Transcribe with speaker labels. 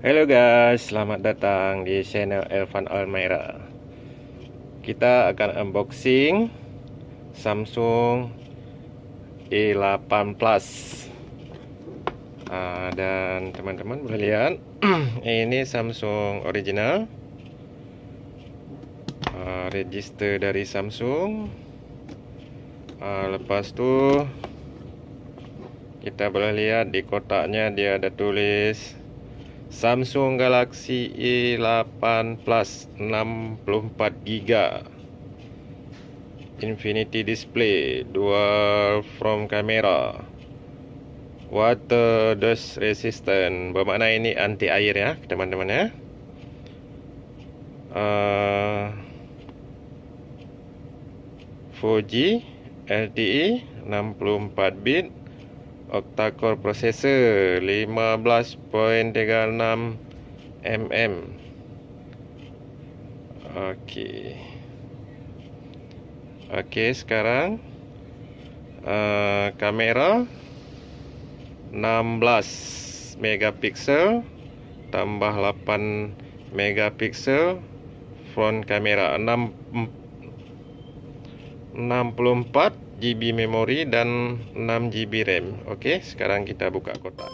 Speaker 1: Hello guys, selamat datang di channel Elvan Almaira. Kita akan unboxing Samsung A8 Plus. Dan teman-teman boleh lihat ini Samsung original, register dari Samsung. Lepas tu kita boleh lihat di kotaknya dia ada tulis Samsung Galaxy A8 Plus 64GB, Infinity Display, Dual Front Camera, Water Dust Resistant. Bermakna ini anti air ya teman-teman ya. 4G LTE 64 bit, octa-core processor 15.36 mm. Okey, sekarang kamera 16 megapiksel tambah 8 megapiksel, front kamera 64 GB memori dan 6 GB RAM. Okey, sekarang kita buka kotak.